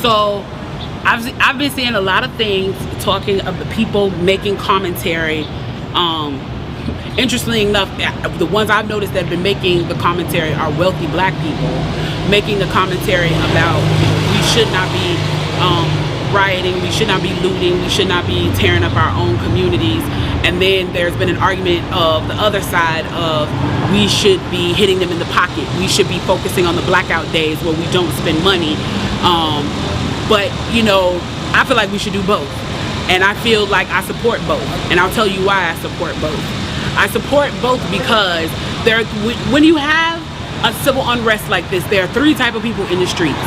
So I've been seeing a lot of things talking of the people making commentary. Interestingly enough, the ones I've noticed that have been making the commentary are wealthy black people making the commentary about we should not be rioting, we should not be looting, we should not be tearing up our own communities. And then there's been an argument of the other side of we should be hitting them in the pocket. We should be focusing on the blackout days where we don't spend money. But you know, I feel like we should do both. And I feel like I support both. And I'll tell you why I support both. I support both because when you have a civil unrest like this, there are three types of people in the streets.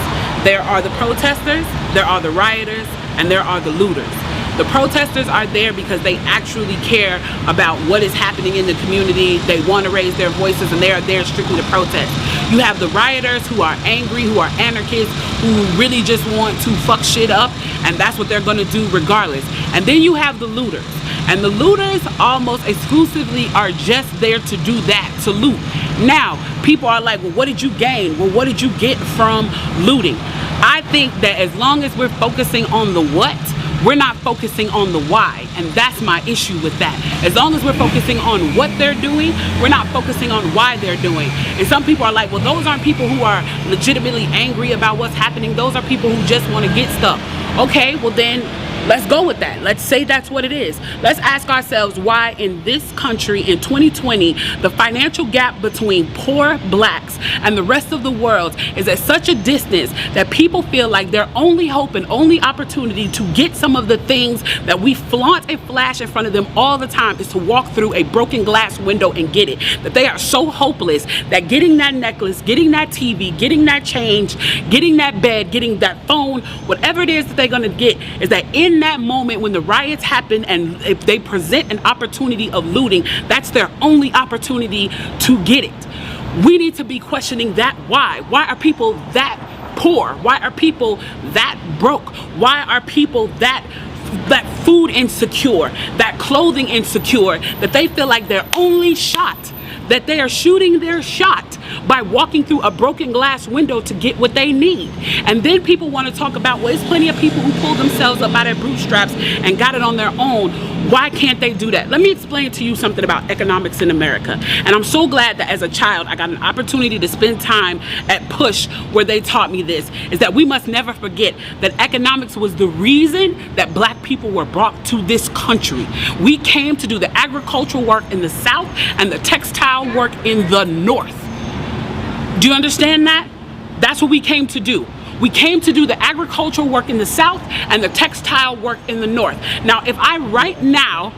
There are the protesters, there are the rioters, and there are the looters. The protesters are there because they actually care about what is happening in the community. They want to raise their voices, and they are there strictly to protest. You have the rioters who are angry, who are anarchists, who really just want to fuck shit up, and that's what they're going to do regardless. And then you have the looters. And the looters almost exclusively are just there to do that, to loot. Now, people are like, well, what did you gain? Well, what did you get from looting? I think that as long as we're focusing on the what, we're not focusing on the why, and that's my issue with that. As long as we're focusing on what they're doing, we're not focusing on why they're doing. And some people are like, well, those aren't people who are legitimately angry about what's happening. Those are people who just want to get stuff. Okay, well then, let's go with that. Let's say that's what it is. Let's ask ourselves why in this country in 2020, the financial gap between poor blacks and the rest of the world is at such a distance that people feel like their only hope and only opportunity to get some of the things that we flaunt and flash in front of them all the time is to walk through a broken glass window and get it. That they are so hopeless that getting that necklace, getting that TV, getting that change, getting that bed, getting that phone, whatever it is that they're gonna get, is that in that moment when the riots happen and if they present an opportunity of looting, that's their only opportunity to get it. We need to be questioning that why. Why are people that poor? Why are people that broke? Why are people that food insecure, that clothing insecure, that they feel like their only shot, that they are shooting their shot by walking through a broken glass window to get what they need? And then people want to talk about, well, there's plenty of people who pulled themselves up by their bootstraps and got it on their own. Why can't they do that? Let me explain to you something about economics in America. And I'm so glad that as a child, I got an opportunity to spend time at Push where they taught me this, is that we must never forget that economics was the reason that black people were brought to this country. We came to do the agricultural work in the South and the textile work in the North. Do you understand that? That's what we came to do. We came to do the agricultural work in the South and the textile work in the North. Now, if I right now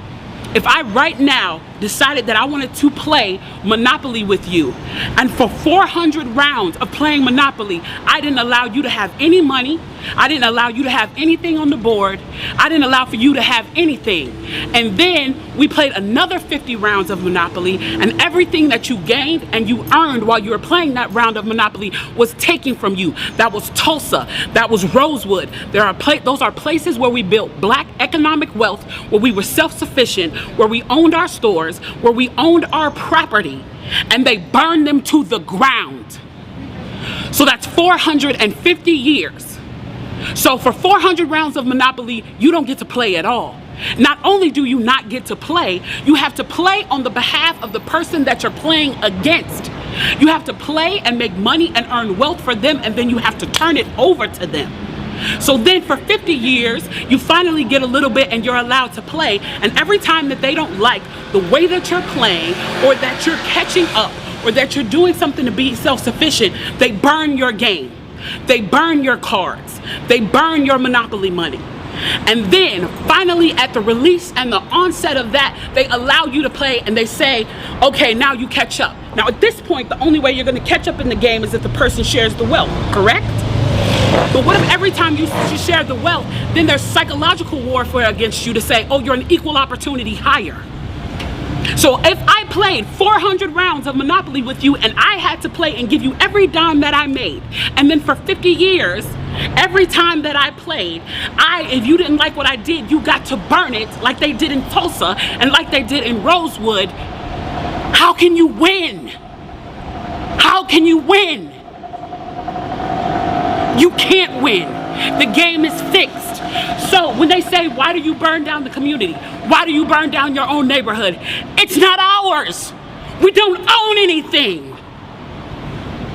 decided that I wanted to play Monopoly with you, and for 400 rounds of playing Monopoly, I didn't allow you to have any money, I didn't allow you to have anything on the board, I didn't allow for you to have anything, and then we played another 50 rounds of Monopoly, and everything that you gained and you earned while you were playing that round of Monopoly was taken from you. That was Tulsa, that was Rosewood. Those are places where we built black economic wealth, where we were self-sufficient, where we owned our stores, where we owned our property, and they burned them to the ground. So that's 450 years. So for 400 rounds of Monopoly, you don't get to play at all. Not only do you not get to play, you have to play on the behalf of the person that you're playing against. You have to play and make money and earn wealth for them, and then you have to turn it over to them. So then for 50 years, you finally get a little bit and you're allowed to play. And every time that they don't like the way that you're playing, or that you're catching up, or that you're doing something to be self-sufficient, they burn your game. They burn your cards. They burn your Monopoly money. And then finally at the release and the onset of that, they allow you to play and they say, okay, now you catch up. Now at this point, the only way you're going to catch up in the game is if the person shares the wealth, correct? But what if every time you share the wealth, then there's psychological warfare against you to say, oh, you're an equal opportunity hire. So if I played 400 rounds of Monopoly with you and I had to play and give you every dime that I made, and then for 50 years, every time that I played, if you didn't like what I did, you got to burn it like they did in Tulsa and like they did in Rosewood, how can you win? How can you win? You can't win. The game is fixed. So when they say, why do you burn down the community? Why do you burn down your own neighborhood? It's not ours. We don't own anything.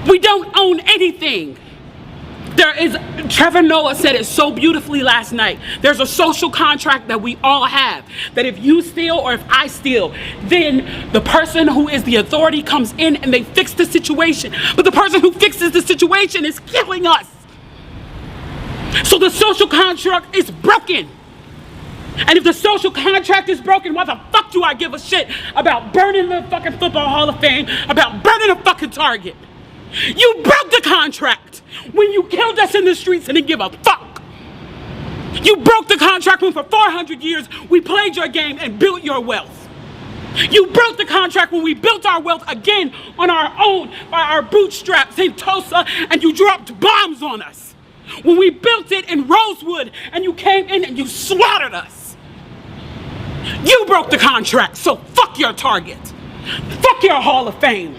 We don't own anything. Trevor Noah said it so beautifully last night. There's a social contract that we all have. That if you steal or if I steal, then the person who is the authority comes in and they fix the situation. But the person who fixes the situation is killing us. So the social contract is broken. And if the social contract is broken, why the fuck do I give a shit about burning the fucking Football Hall of Fame, about burning a fucking Target? You broke the contract when you killed us in the streets and didn't give a fuck. You broke the contract when for 400 years we played your game and built your wealth. You broke the contract when we built our wealth again on our own by our bootstraps in Tulsa and you dropped bombs on us. When we built it in Rosewood and you came in and you slaughtered us. You broke the contract, so fuck your Target. Fuck your Hall of Fame.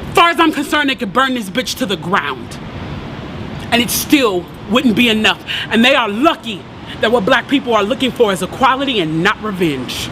As far as I'm concerned, they could burn this bitch to the ground. And it still wouldn't be enough. And they are lucky that what black people are looking for is equality and not revenge.